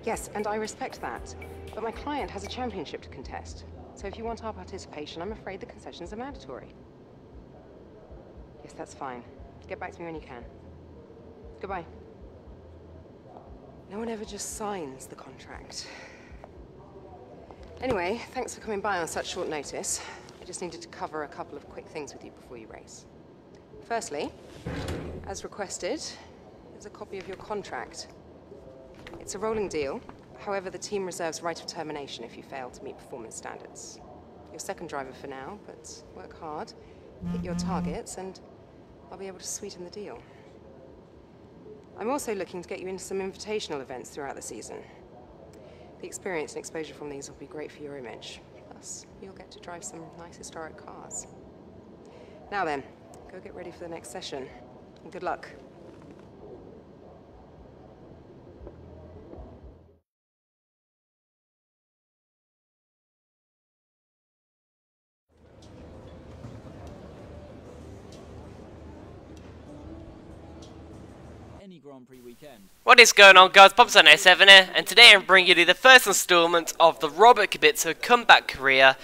Yes, and I respect that. But my client has a championship to contest. So if you want our participation, I'm afraid the concessions are mandatory. Yes, that's fine. Get back to me when you can. Goodbye. No one ever just signs the contract. Anyway, thanks for coming by on such short notice. I just needed to cover a couple of quick things with you before you race. Firstly, as requested, is a copy of your contract. It's a rolling deal. However, the team reserves right of termination if you fail to meet performance standards. You're second driver for now, but work hard, hit your targets, and I'll be able to sweeten the deal. I'm also looking to get you into some invitational events throughout the season. The experience and exposure from these will be great for your image. Plus, you'll get to drive some nice historic cars. Now then, go get ready for the next session, and good luck. Grand Prix weekend. What is going on, guys? Pops7 here, and today I'm bringing you the first installment of the Robert Kubica comeback career.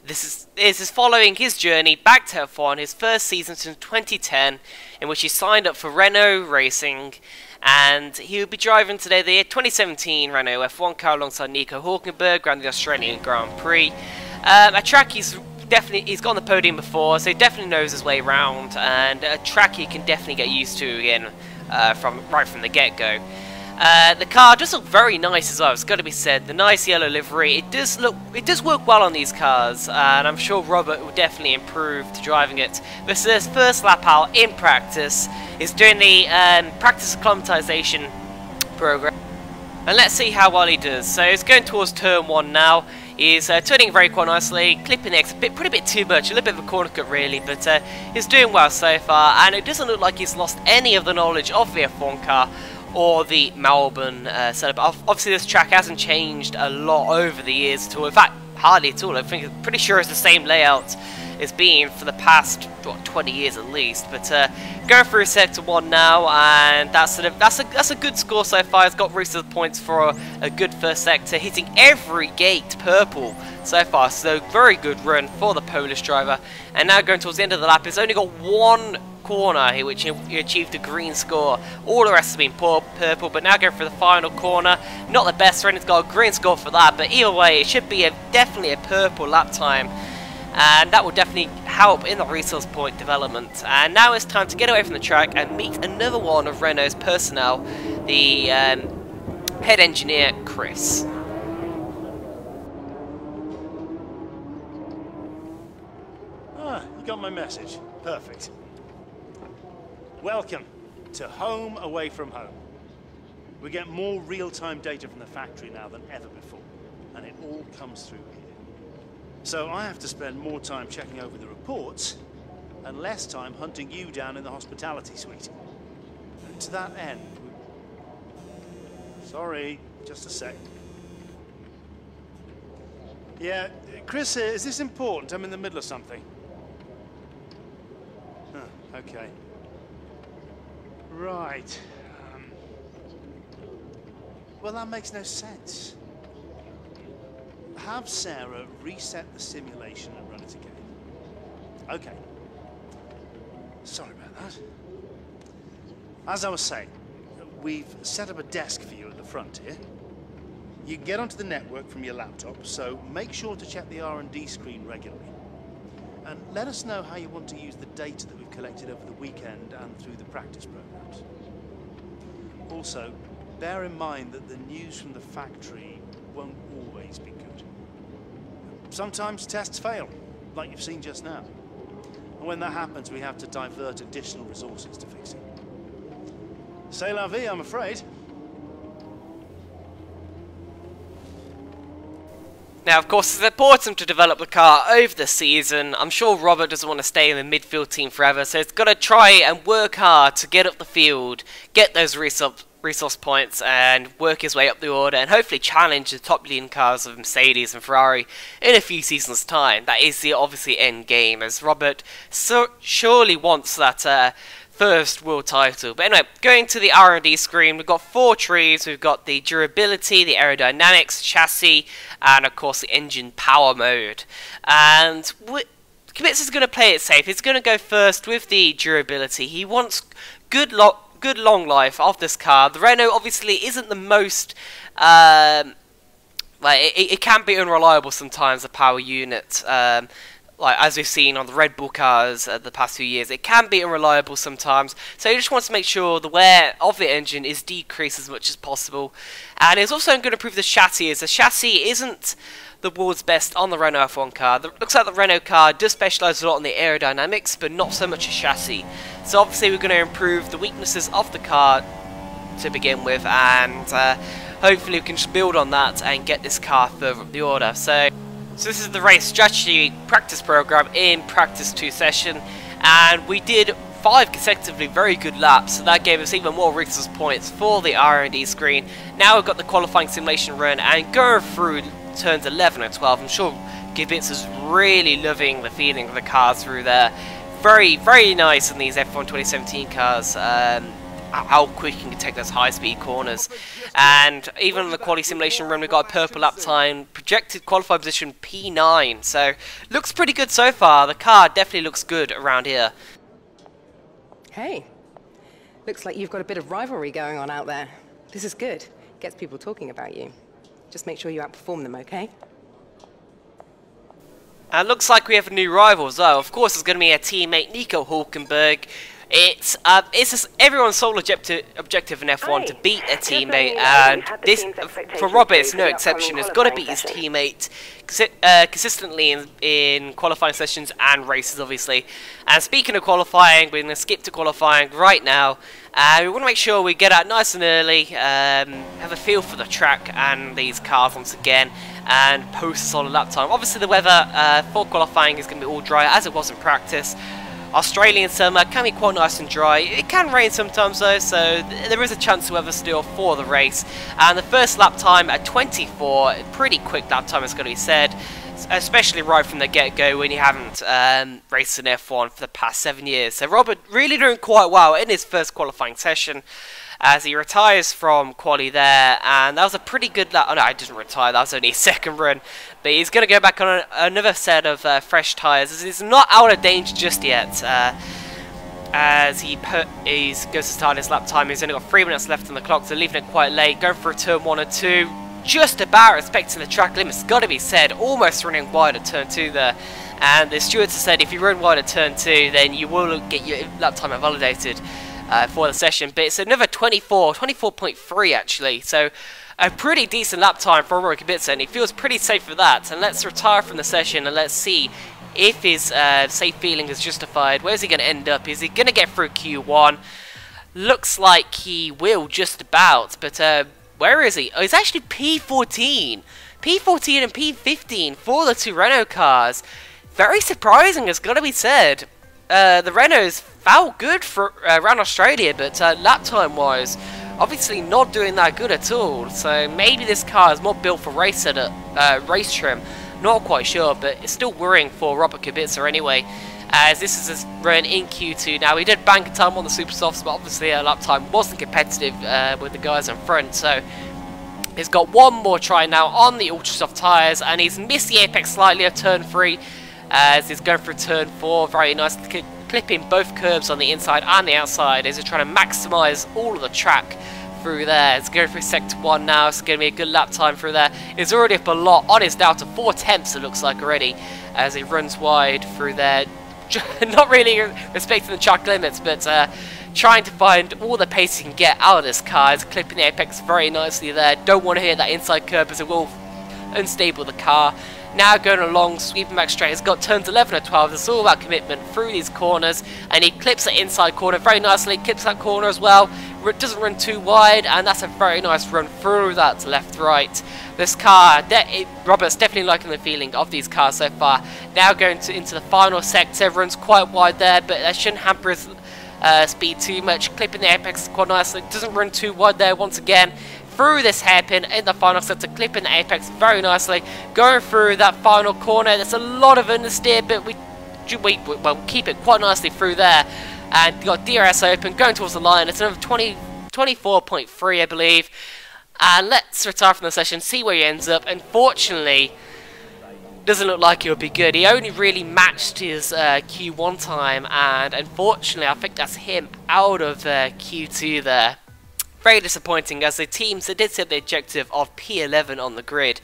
This is following his journey back to F1, his first season since 2010, in which he signed up for Renault Racing, and he will be driving today the 2017 Renault F1 car alongside Nico Hülkenberg around the Australian Grand Prix. A track he's got on the podium before, so he definitely knows his way around, and a track he can definitely get used to again. Right from the get-go. The car does look very nice as well, it's got to be said. The nice yellow livery, it does work well on these cars, and I'm sure Robert will definitely improve to driving it. This is his first lap out in practice. He's doing the practice acclimatization program, and let's see how well he does. So he's going towards turn 1 now. He's turning very quite nicely, clipping the exit, pretty bit too much, a little bit of a corner cut really, but he's doing well so far, and it doesn't look like he's lost any of the knowledge of the F1 car or the Melbourne setup. Obviously this track hasn't changed a lot over the years at all, in fact hardly at all. I think I'm pretty sure it's the same layout it's been for the past, what, 20 years at least. But going through sector 1 now, and that's a good score so far. It's got rest of the points for a good first sector, hitting every gate purple so far. So very good run for the Polish driver. And now going towards the end of the lap, it's only got one corner here which he achieved a green score. All the rest have been purple, but now going for the final corner, not the best run. It's got a green score for that, but either way it should be definitely a purple lap time, and that will definitely help in the resource point development. And now it's time to get away from the track and meet another one of Renault's personnel, the head engineer Chris. Ah, you got my message. Perfect. Welcome to home away from home. We get more real-time data from the factory now than ever before, and it all comes through here. So I have to spend more time checking over the reports and less time hunting you down in the hospitality suite. And to that end, sorry, just a sec. Yeah, Chris, is this important? I'm in the middle of something. Huh, okay. Right. Well, that makes no sense. Have Sarah reset the simulation and run it again. Okay. Sorry about that. As I was saying, we've set up a desk for you at the front here. You can get onto the network from your laptop, so make sure to check the R&D screen regularly. And let us know how you want to use the data that we've collected over the weekend and through the practice programs. Also, bear in mind that the news from the factory won't always be good. Sometimes tests fail, like you've seen just now. And when that happens, we have to divert additional resources to fix it. C'est la vie, I'm afraid. Now, of course, it's important to develop the car over the season. I'm sure Robert doesn't want to stay in the midfield team forever, so he's got to try and work hard to get up the field, get those resource points, and work his way up the order, and hopefully challenge the top leading cars of Mercedes and Ferrari in a few seasons' time. That is the obviously end game, as Robert surely wants that first world title. But anyway, going to the R&D screen, we've got 4 trees. We've got the durability, the aerodynamics, chassis, and of course the engine power mode. And Kubica's going to play it safe. He's going to go first with the durability. He wants good long life of this car. The Renault obviously isn't the most it can be unreliable sometimes, the power unit. Like as we've seen on the Red Bull cars the past few years, it can be unreliable sometimes. So he just wants to make sure the wear of the engine is decreased as much as possible. And he's also going to improve the chassis, as the chassis isn't the world's best on the Renault F1 car. Looks like the Renault car does specialise a lot on the aerodynamics, but not so much a chassis. So obviously we're going to improve the weaknesses of the car to begin with, and hopefully we can just build on that and get this car further up the order. So this is the race strategy practice program in practice 2 session, and we did 5 consecutively very good laps, so that gave us even more resource points for the R&D screen. Now we've got the qualifying simulation run, and going through turns 11 and 12, I'm sure Kubica's really loving the feeling of the cars through there. Very, very nice in these F1 2017 cars. How quick you can take those high-speed corners. And even on the quality simulation run, we've got a purple lap time, projected qualified position P9. So, looks pretty good so far. The car definitely looks good around here. Hey, looks like you've got a bit of rivalry going on out there. This is good. Gets people talking about you. Just make sure you outperform them, okay? And looks like we have a new rival as well. Of course, it's going to be a teammate, Nico Hulkenberg. It's just everyone's sole objective in F1 to beat a teammate, and this, for Robert, it's no exception. It's got to beat his teammate consistently in qualifying sessions and races, obviously. And speaking of qualifying, we're going to skip to qualifying right now. We want to make sure we get out nice and early, have a feel for the track and these cars once again, and post a solid lap time. Obviously, the weather for qualifying is going to be all dry, as it was in practice. Australian summer can be quite nice and dry. It can rain sometimes though, so there is a chance of weather still for the race. And the first lap time at 24, pretty quick lap time, it's got to be said, especially right from the get-go when you haven't raced in F1 for the past 7 years. So Robert really doing quite well in his first qualifying session, as he retires from quali there, and that was a pretty good lap. Oh no, I didn't retire, that was only his second run. But he's going to go back on another set of fresh tyres. He's not out of danger just yet, as he goes to start his lap time. He's only got 3 minutes left on the clock, so leaving it quite late. Going for a turn 1 and 2, just about respecting the track limits, got to be said. Almost running wide at turn 2 there. And the stewards have said if you run wide at turn 2, then you will get your lap time invalidated for the session. But it's another 24.3 actually, so a pretty decent lap time for Robert Kubica, and he feels pretty safe for that. And let's retire from the session and let's see if his safe feeling is justified. Where's he going to end up? Is he going to get through Q1? Looks like he will just about, but where is he? Oh, he's actually P14. P14 and P15 for the 2 Renault cars. Very surprising, it's got to be said. The Renaults felt good for around Australia, but lap time wise, obviously not doing that good at all. So maybe this car is more built for race race trim. Not quite sure, but it's still worrying for Robert Kubica anyway, as this is his run in Q2. Now, he did bank a time on the super softs, but obviously lap time wasn't competitive with the guys in front. So he's got one more try now on the ultra soft tyres, and he's missed the apex slightly of turn 3. As he's going for turn 4, very nice, clipping both curbs on the inside and the outside as he's trying to maximise all of the track through there. It's going through sector 1 now, it's going to be a good lap time through there. He's already up a lot on his down to 4 tenths, it looks like already, as he runs wide through there. Not really respecting the track limits, but trying to find all the pace he can get out of this car. He's clipping the apex very nicely there. Don't want to hit that inside curb as it will unstable the car. Now going along, sweeping back straight. He's got turns 11 and 12. It's all about commitment through these corners. And he clips the inside corner very nicely. Clips that corner as well. Doesn't run too wide. And that's a very nice run through that left-right. This car, Robert's definitely liking the feeling of these cars so far. Now going into the final sector. Runs quite wide there, but that shouldn't hamper his speed too much. Clipping the apex quite nicely. Doesn't run too wide there once again. Through this hairpin in the final sector, clipping the apex very nicely, going through that final corner. There's a lot of understeer, but we keep it quite nicely through there. And you got DRS open, going towards the line. It's another 24.3, I believe. And let's retire from the session, see where he ends up. Unfortunately, doesn't look like it would be good. He only really matched his Q1 time, and unfortunately, I think that's him out of Q2 there. Very disappointing, as the teams that did set the objective of P11 on the grid.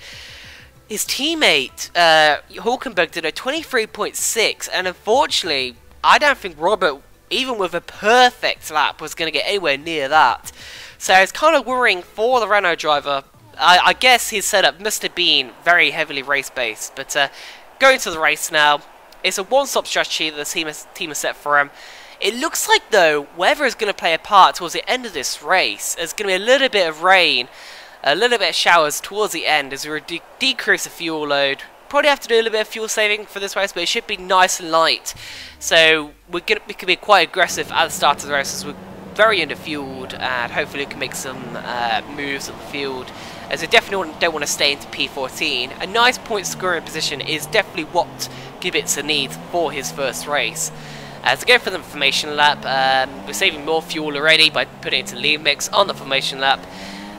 His teammate, Hulkenberg, did a 23.6, and unfortunately, I don't think Robert, even with a perfect lap, was going to get anywhere near that. So it's kind of worrying for the Renault driver. I guess his setup must have been very heavily race-based, but going to the race now, it's a one-stop strategy that the team has set for him. It looks like, though, weather is going to play a part towards the end of this race. There's going to be a little bit of rain, a little bit of showers towards the end as we decrease the fuel load. Probably have to do a little bit of fuel saving for this race, but it should be nice and light. So we can be quite aggressive at the start of the race as we're very underfueled, and hopefully we can make some moves at the field, as we definitely don't want to stay into P14. A nice point scoring position is definitely what Kubica needs for his first race. To go for the formation lap, we're saving more fuel already by putting it into lean mix on the formation lap,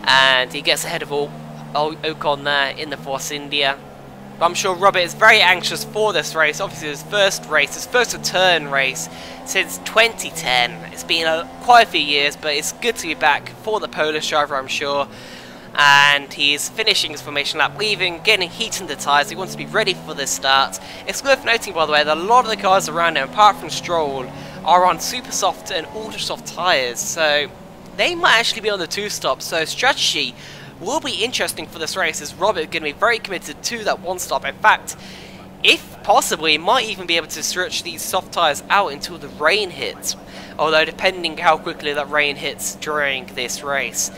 and he gets ahead of Ocon there in the Force India. But I'm sure Robert is very anxious for this race. Obviously his first return race since 2010. It's been quite a few years, but it's good to be back for the Polish driver, I'm sure. And he's finishing his formation lap, leaving, getting heat in the tyres. He wants to be ready for this start. It's worth noting, by the way, that a lot of the cars around him, apart from Stroll, are on super soft and ultra soft tyres, so they might actually be on the two-stop. So strategy will be interesting for this race, as Robert is going to be very committed to that one-stop. In fact, if possible, he might even be able to stretch these soft tyres out until the rain hits, although depending how quickly that rain hits during this race.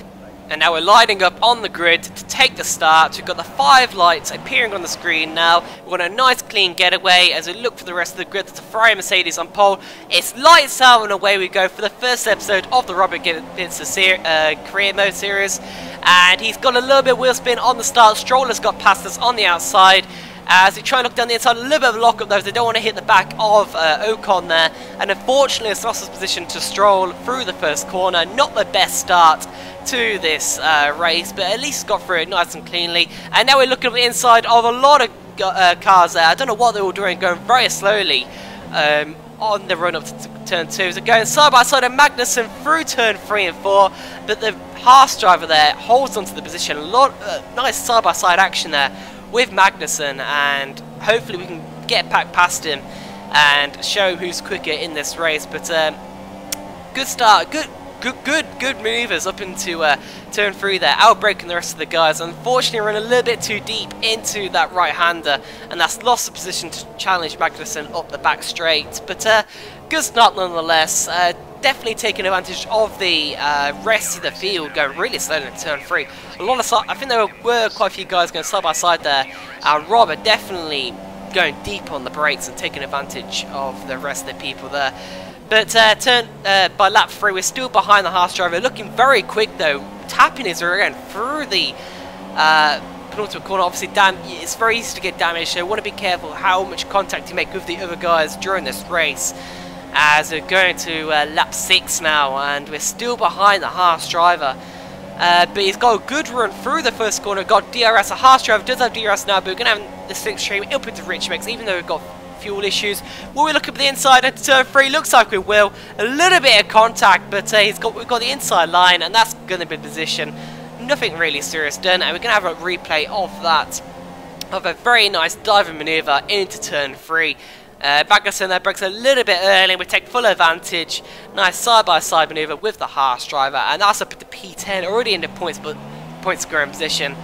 And now we're lining up on the grid to take the start. We've got the 5 lights appearing on the screen now. We've got a nice clean getaway as we look for the rest of the grid. There's a Ferrari Mercedes on pole. It's lights out and away we go for the first episode of the Robert Kubica career mode series. And he's got a little bit of wheel spin on the start. Stroll has got past us on the outside. As we try and look down the inside, a little bit of a lock-up though, they don't want to hit the back of Ocon there. And unfortunately, it's lost his position to Stroll through the first corner. Not the best start to this race, but at least got through it nice and cleanly. And now we're looking at the inside of a lot of cars there. I don't know what they were doing, going very slowly on the run up to turn 2. So going side by side of Magnussen through turn 3 and 4, but the Haas driver there holds onto the position. A lot nice side by side action there with Magnussen, and hopefully we can get back past him and show who's quicker in this race. But good start, good maneuvers up into turn 3 there, outbraking the rest of the guys. Unfortunately, we're in a little bit too deep into that right-hander, and that's lost the position to challenge Magnussen up the back straight. But good start nonetheless. Definitely taking advantage of the rest of the field, going really slowly in turn 3. I think there were quite a few guys going side by side there, and Robert definitely going deep on the brakes and taking advantage of the rest of the people there. But by lap 3, we're still behind the Haas driver, looking very quick though, tapping his rear end through the penultimate corner. Obviously, it's very easy to get damaged, so you want to be careful how much contact you make with the other guys during this race. As we're going to lap 6 now, and we're still behind the Haas driver. But he's got a good run through the first corner, got DRS. A Haas driver does have DRS now, but we're going to have the 6th stream up into rich mix, even though we've got fuel issues. Will we look up the inside into turn 3? Looks like we will. A little bit of contact, but we've got the inside line, and that's going to be position. Nothing really serious done, and we're going to have a replay of that, of a very nice diving manoeuvre into turn 3. Magnussen there breaks a little bit early. We take full advantage. Nice side-by-side manoeuvre with the Haas driver, and that's up at the P10, already in the point scoring position.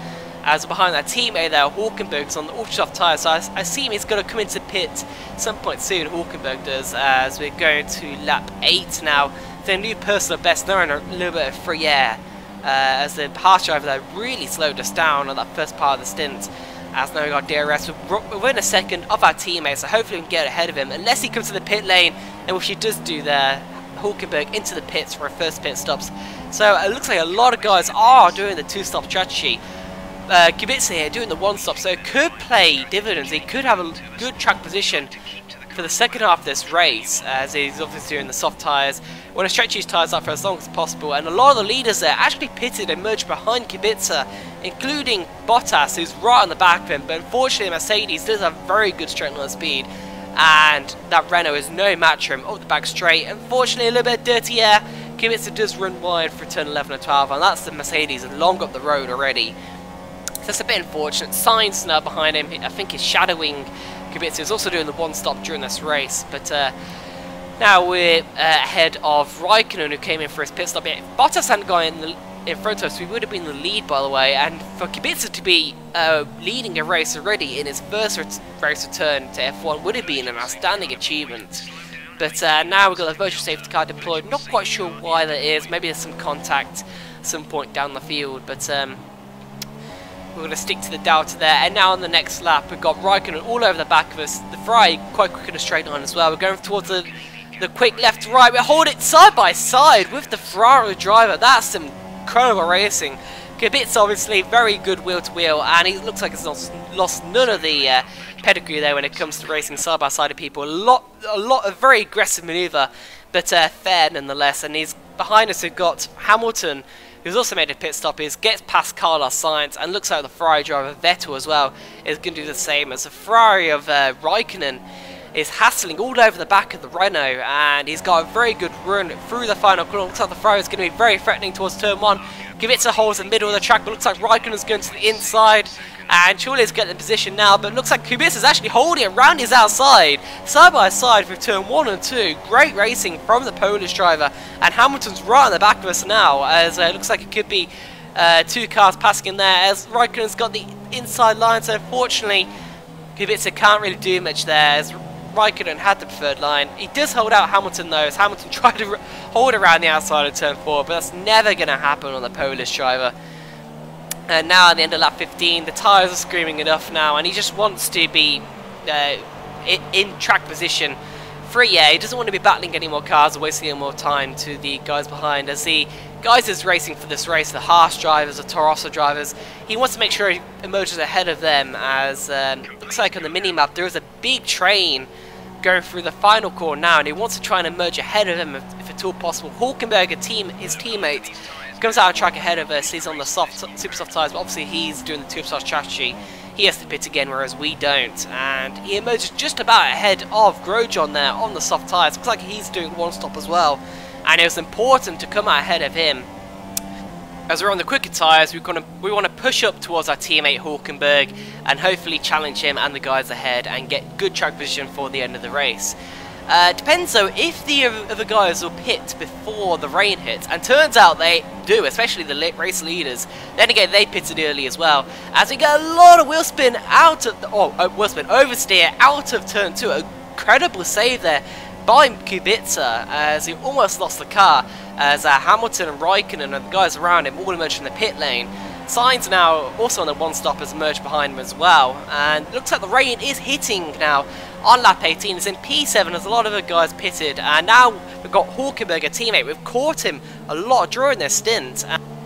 As behind that teammate there, Hulkenberg's on the ultra-soft tyre, so I assume he's going to come into pit some point soon. Hulkenberg does, as we're going to lap 8 now. The new personal best, they're in a little bit of free air, as the Haas driver there really slowed us down on that first part of the stint. As now we got DRS, we're within a second of our teammate, so hopefully we can get ahead of him, unless he comes to the pit lane, and which he does do there, Hulkenberg into the pits for our first pit stops. So it looks like a lot of guys are doing the two-stop strategy. Kubica here doing the one-stop, so it could play dividends. He could have a good track position for the second half of this race, as he's obviously doing the soft tyres. Want to stretch his tyres out for as long as possible, and a lot of the leaders there actually pitted and merged behind Kubica, including Bottas, who's right on the back of him. But unfortunately, Mercedes does have very good strength on speed, and that Renault is no match for him up the back straight. Unfortunately, a little bit of dirty air. Kubica does run wide for turn 11 and 12, and that's the Mercedes long up the road already. So that's a bit unfortunate. Sainz now behind him, I think he's shadowing Kubica, who's also doing the one stop during this race. But now we're ahead of Raikkonen, who came in for his pit stop. If Bottas hadn't gone in front of us, we would have been the lead, by the way. And for Kubica to be leading a race already in his first race return to F1 would have been an outstanding achievement. But now we've got the virtual safety car deployed. Not quite sure why that is. Maybe there's some contact at some point down the field. But we're going to stick to the delta there. And now on the next lap, we've got Raikkonen all over the back of us. The Ferrari quite quick in a straight line as well. We're going towards the quick left to right. We hold it side by side with the Ferrari driver. That's some incredible racing. Kubica obviously very good wheel to wheel, and he looks like he's lost none of the pedigree there when it comes to racing side by side of people. A lot of very aggressive manoeuvre, but fair nonetheless. And he's behind us. We've got Hamilton, who's also made a pit stop. He gets past Carlos Sainz, and looks like the Ferrari driver Vettel as well is going to do the same, as the Ferrari of Raikkonen is hassling all over the back of the Renault, and he's got a very good run through the final corner. Looks like the Ferrari is going to be very threatening towards turn 1. Kubica holds the middle of the track, but looks like Raikkonen's going to the inside, and surely is getting in position now, but looks like Kubica is actually holding it around his outside, side by side through turn 1 and 2. Great racing from the Polish driver, and Hamilton's right on the back of us now, as it looks like it could be 2 cars passing in there, as Raikkonen's got the inside line. So unfortunately, Kubica can't really do much there, as Raikkonen had the preferred line. He does hold out Hamilton though, as Hamilton tried to hold around the outside of turn 4, but that's never going to happen on the Polish driver. And now at the end of lap 15, the tyres are screaming enough now, and he just wants to be in track position. He doesn't want to be battling any more cars or wasting any more time to the guys behind, as the guys is racing for this race, the Haas drivers, the Toro Rosso drivers. He wants to make sure he emerges ahead of them, as looks like on the mini-map there is a big train going through the final corner now, and he wants to try and emerge ahead of him if at all possible. Hulkenberg, his teammate, comes out of track ahead of us. He's on the super soft tyres, but obviously he's doing the two-star strategy. He has to pit again, whereas we don't, and he emerges just about ahead of Grosjean there on the soft tyres. Looks like he's doing one stop as well, and it was important to come out ahead of him. As we're on the quicker tyres, we want to push up towards our teammate Hulkenberg and hopefully challenge him and the guys ahead and get good track position for the end of the race. Depends though if the other guys will pit before the rain hits, and turns out they do, especially the race leaders. Then again, they pitted early as well, as we get a lot of wheel spin out of the, oversteer out of turn 2. A incredible save there by Kubica, as he almost lost the car, as Hamilton and Raikkonen and the guys around him all emerged in the pit lane. Sainz now also on the one stop has emerged behind him as well, and it looks like the rain is hitting now on lap 18. It's in P7 as a lot of the guys pitted, and now we've got Hulkenberg, a teammate. We've caught him a lot during their stint,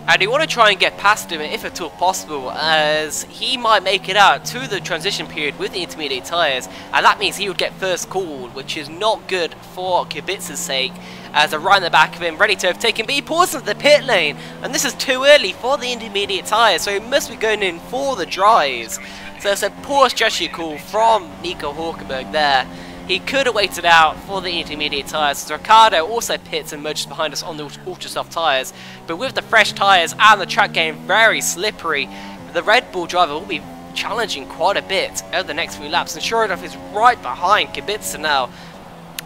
and we want to try and get past him if at all possible, as he might make it out to the transition period with the intermediate tyres, and that means he would get first call, which is not good for Kubica's sake, as they're right in the back of him, ready to overtake him, but he pulls into the pit lane, and this is too early for the intermediate tyres, so he must be going in for the dries. So it's a poor strategy call from Nico Hulkenberg there. He could have waited out for the intermediate tyres, as Ricciardo also pits and merges behind us on the ultra soft tyres, but with the fresh tyres and the track getting very slippery, the Red Bull driver will be challenging quite a bit over the next few laps, and sure enough he's right behind Kubica now.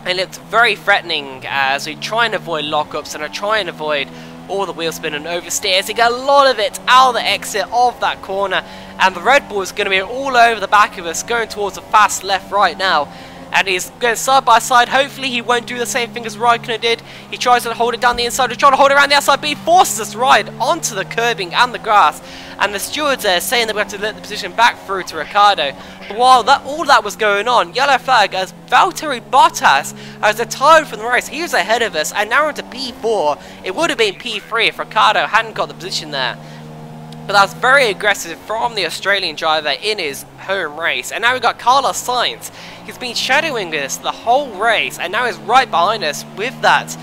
It looks very threatening as we try and avoid lockups and try and avoid all the wheel spin and oversteers. He got a lot of it out of the exit of that corner, and the Red Bull is going to be all over the back of us, going towards a fast left right now. And he's going side by side. Hopefully he won't do the same thing as Raikkonen did. He tries to hold it down the inside. He's trying to hold it around the outside, but he forces us right onto the curbing and the grass. And the stewards are saying that we have to let the position back through to Ricciardo. But while all that was going on, yellow flag as Valtteri Bottas has retired from the race. He was ahead of us, and now we're into P4. It would have been P3 if Ricciardo hadn't got the position there. But that was very aggressive from the Australian driver in his home race. And now we've got Carlos Sainz. He's been shadowing us the whole race, and now he's right behind us with that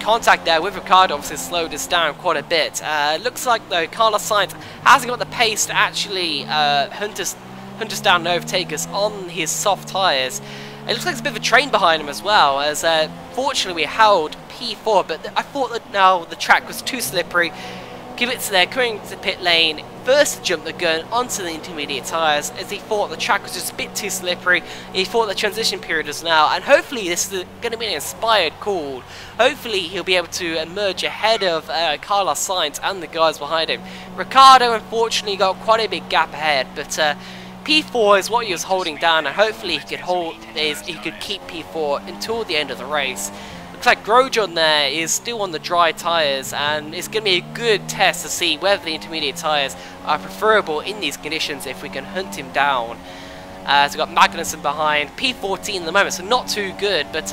contact there with Ricciardo. Obviously slowed us down quite a bit. Looks like though Carlos Sainz hasn't got the pace to actually hunt us down and overtake us on his soft tyres. It looks like there's a bit of a train behind him as well, as fortunately we held P4, but I thought that now the track was too slippery. Kubica there coming to the pit lane, first to jump the gun onto the intermediate tyres, as he thought the track was just a bit too slippery. He thought the transition period was now, and hopefully this is going to be an inspired call. Hopefully he'll be able to emerge ahead of Carlos Sainz and the guys behind him. Ricciardo unfortunately got quite a big gap ahead, but P4 is what he was holding down, and hopefully he could keep P4 until the end of the race. Looks like Grosjean there is still on the dry tyres, and it's going to be a good test to see whether the intermediate tyres are preferable in these conditions if we can hunt him down. So we've got Magnussen behind, P14 at the moment, so not too good, but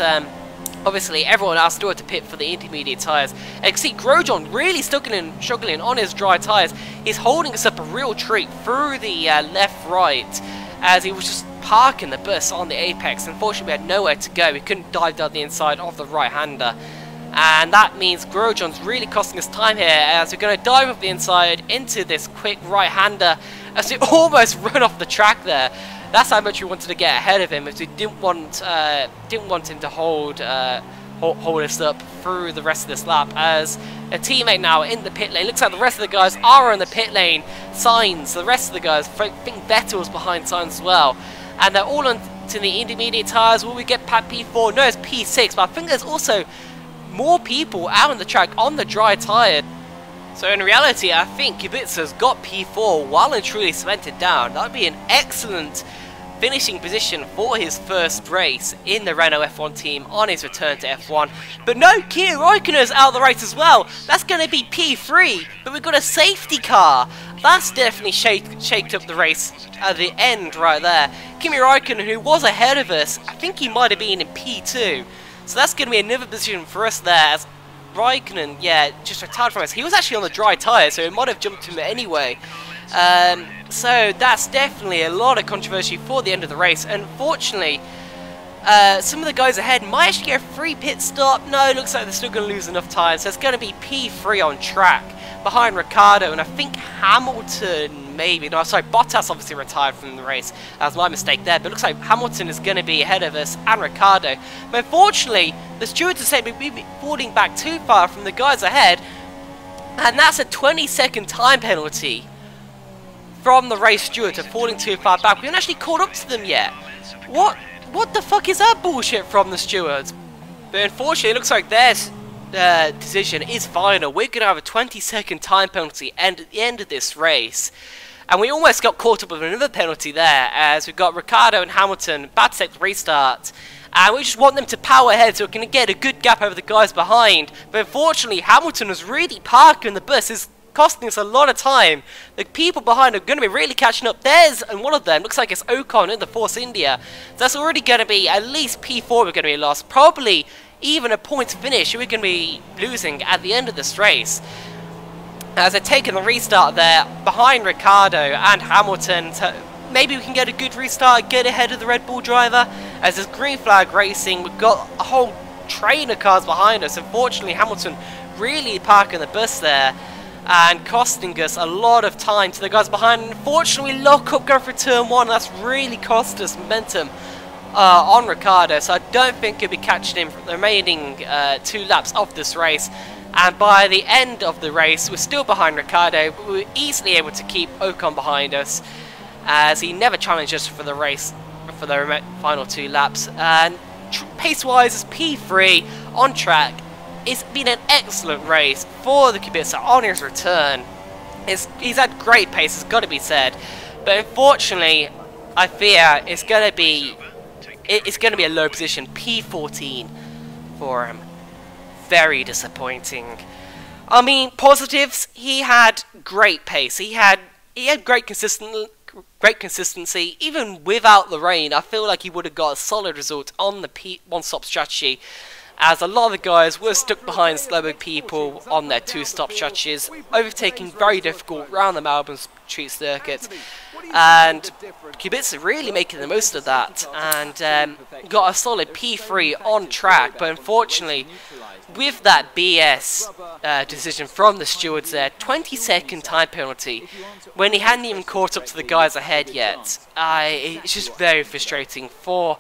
obviously everyone else still had to pit for the intermediate tyres. And you can see Grosjean really struggling on his dry tyres. He's holding us up a real treat through the left-right, as he was just parking the bus on the apex. Unfortunately we had nowhere to go. We couldn't dive down the inside of the right-hander, and that means Grosjean's really costing us time here, as we're going to dive off the inside into this quick right-hander as we almost run off the track there. That's how much we wanted to get ahead of him, as we didn't want him to hold us up through the rest of this lap. As a teammate now in the pit lane, looks like the rest of the guys are in the pit lane. Sainz, the rest of the guys, I think Vettel's behind Sainz as well, and they're all on to the intermediate tyres. Will we get P4? No, it's P6, but I think there's also more people out on the track on the dry tyre. So in reality, I think Kubica's got P4 well and truly cemented down. That would be an excellent finishing position for his first race in the Renault F1 team on his return to F1. But no, Kimi Räikkönen's out of the race as well. That's going to be P3, but we've got a safety car. That's definitely shaked up the race at the end right there. Kimi Räikkönen, who was ahead of us, I think he might have been in P2. So that's going to be another position for us there, as Räikkönen, yeah, just retired from us. He was actually on the dry tyre, so it might have jumped him anyway. So that's definitely a lot of controversy for the end of the race. Unfortunately, some of the guys ahead might actually get a free pit stop. No, it looks like they're still going to lose enough time, so it's going to be P3 on track behind Ricciardo, and I think Hamilton maybe. No, sorry, Bottas obviously retired from the race. That was my mistake there, but it looks like Hamilton is going to be ahead of us and Ricciardo. But unfortunately, the stewards are saying we'd be falling back too far from the guys ahead, and that's a 20-second time penalty from the race steward to falling too far back. We haven't actually caught up to them yet. What the fuck is that bullshit from the stewards? But unfortunately, it looks like their decision is final. We're going to have a 20-second time penalty at the end of this race. And we almost got caught up with another penalty there, as we've got Ricciardo and Hamilton about to take the restart. And we just want them to power ahead so we can get a good gap over the guys behind. But unfortunately, Hamilton was really parking the bus. It's costing us a lot of time. The people behind are going to be really catching up. There's, and one of them looks like it's Ocon in the Force India. So that's already going to be at least P4 we're going to be lost. Probably even a point finish we're going to be losing at the end of this race. As they're taking the restart there behind Ricciardo and Hamilton. Maybe we can get a good restart, get ahead of the Red Bull driver. As there's green flag racing, we've got a whole train of cars behind us. Unfortunately, Hamilton really parking the bus there and costing us a lot of time to the guys behind. Unfortunately, we lock up going for turn one. That's really cost us momentum on Ricciardo. So I don't think he'll be catching him for the remaining 2 laps of this race. And by the end of the race, we're still behind Ricciardo, but we were easily able to keep Ocon behind us, as he never challenged us for the race for the final 2 laps. And pace-wise, it's P3 on track. It's been an excellent race for the Kubica on his return. He's had great pace, it's got to be said. But unfortunately, I fear it's going to be a low position, P14 for him. Very disappointing. I mean, positives, he had great pace. He had great consistency. Even without the rain, I feel like he would have got a solid result on the one-stop strategy. as a lot of the guys were stuck behind slower people on their two-stop stretches, overtaking very difficult round the Melbourne Street circuit. And Kubica really making the most of that, and got a solid P3 on track. But unfortunately, with that BS decision from the stewards there, 20-second time penalty, when he hadn't even caught up to the guys ahead yet. It's just very frustrating for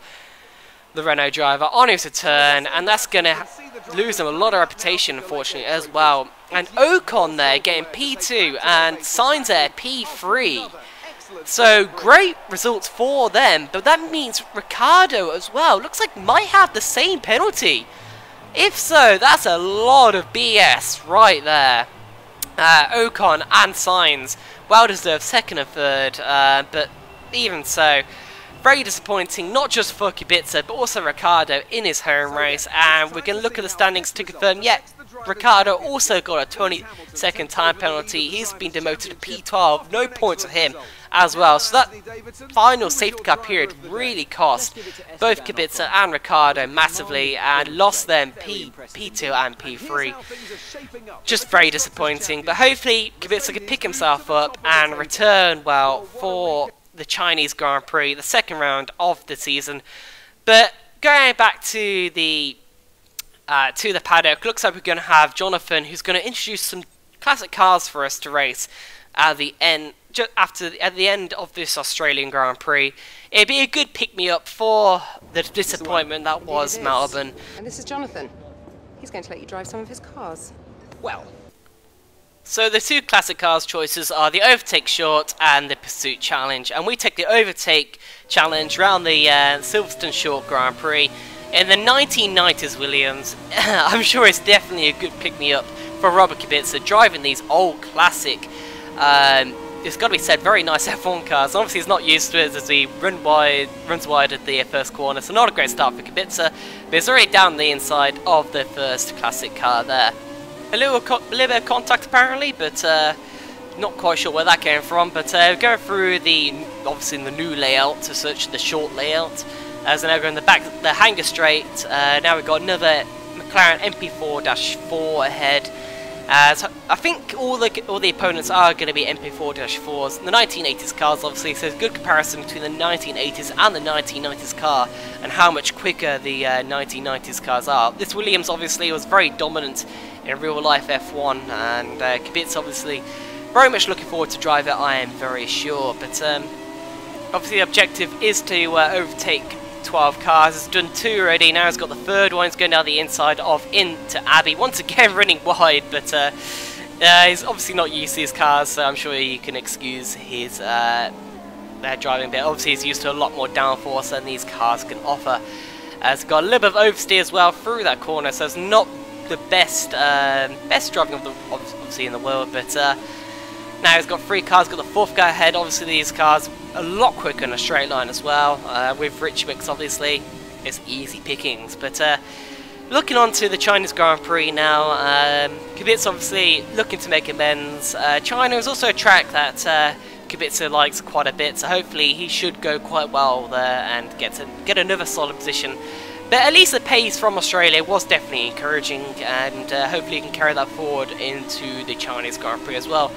the Renault driver on his return, and that's going to lose him a lot of reputation, unfortunately, as well. And Ocon there getting P2, and Sainz there P3. So great results for them, but that means Ricciardo as well looks like might have the same penalty. If so, that's a lot of BS right there. Ocon and Sainz, well deserved second and third, but even so, very disappointing, not just for Kubica, but also Ricciardo in his home race. And we're going to look at the standings to confirm, Ricciardo also got a 20-second time penalty. He's been demoted to P12, no points for him as well. So that final safety car period really cost both Kubica and Ricciardo massively, and lost them P2 and P3. Just very disappointing, but hopefully Kubica can pick himself up and return well for the Chinese Grand Prix, the second round of the season. But going back to the paddock, looks like we're going to have Jonathan, who's going to introduce some classic cars for us to race at the end, at the end of this Australian Grand Prix. It'd be a good pick-me-up for the disappointment that was Melbourne. And this is Jonathan. He's going to let you drive some of his cars. Well, so the two classic cars choices are the Overtake Short and the Pursuit Challenge, and we take the Overtake Challenge around the Silverstone Short Grand Prix. In the 1990s Williams, I'm sure it's definitely a good pick-me-up for Robert Kubica, driving these old classic, it's got to be said, very nice F1 cars. Obviously he's not used to it as he runs wide at the first corner, so not a great start for Kubica, but he's already down the inside of the first classic car there. A little bit of contact apparently, but not quite sure where that came from. But going through obviously the new layout to search the short layout. As now going the back, the hanger straight. Now we've got another McLaren MP4-4 ahead. So I think all the opponents are going to be MP4-4s. The 1980s cars, obviously, so there's a good comparison between the 1980s and the 1990s car, and how much quicker the 1990s cars are. This Williams obviously was very dominant in real life F1, and Kubica obviously very much looking forward to drive it, I am very sure. But obviously the objective is to overtake 12 cars. He's done 2 already, now he's got the third one. He's going down the inside of into Abbey, once again running wide, but he's obviously not used to his cars, so I'm sure you can excuse his driving bit. Obviously he's used to a lot more downforce than these cars can offer. He's got a little bit of oversteer as well through that corner, so it's not the best driving of obviously in the world, but now he's got 3 cars, got the 4th guy ahead. Obviously these cars a lot quicker in a straight line as well. With Rich Mix obviously it's easy pickings. But looking on to the Chinese Grand Prix now, Kubica obviously looking to make amends. China is also a track that Kubica likes quite a bit, so hopefully he should go quite well there and get another solid position. But at least the pace from Australia was definitely encouraging, and hopefully he can carry that forward into the Chinese Grand Prix as well.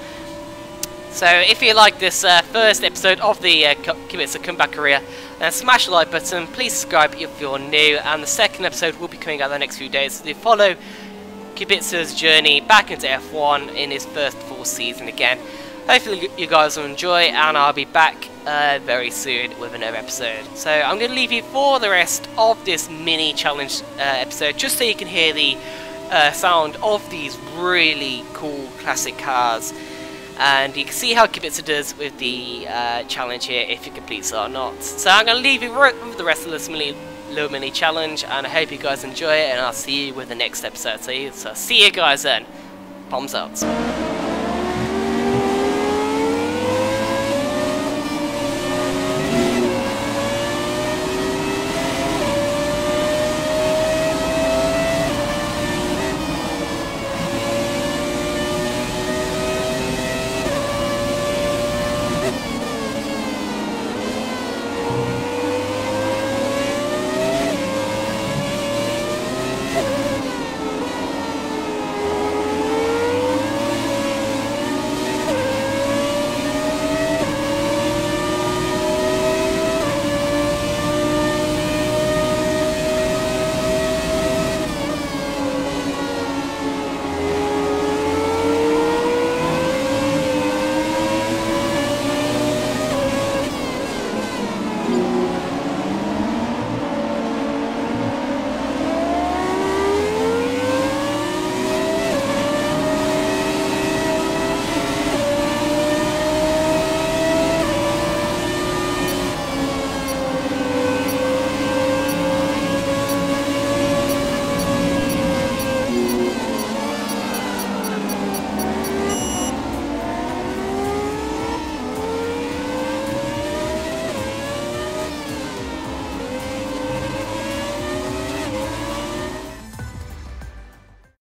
So if you like this first episode of the Kubica comeback career, then smash the like button, please subscribe if you're new, and the second episode will be coming out in the next few days to follow Kubica's journey back into F1 in his first full season again. Hopefully you guys will enjoy, and I'll be back very soon with another episode. So I'm going to leave you for the rest of this mini challenge episode, just so you can hear the sound of these really cool classic cars. And you can see how Kubica does with the challenge here, if he completes it or not. So I'm going to leave you with the rest of this little mini challenge, and I hope you guys enjoy it, and I'll see you with the next episode. So see you guys then. Bombs out.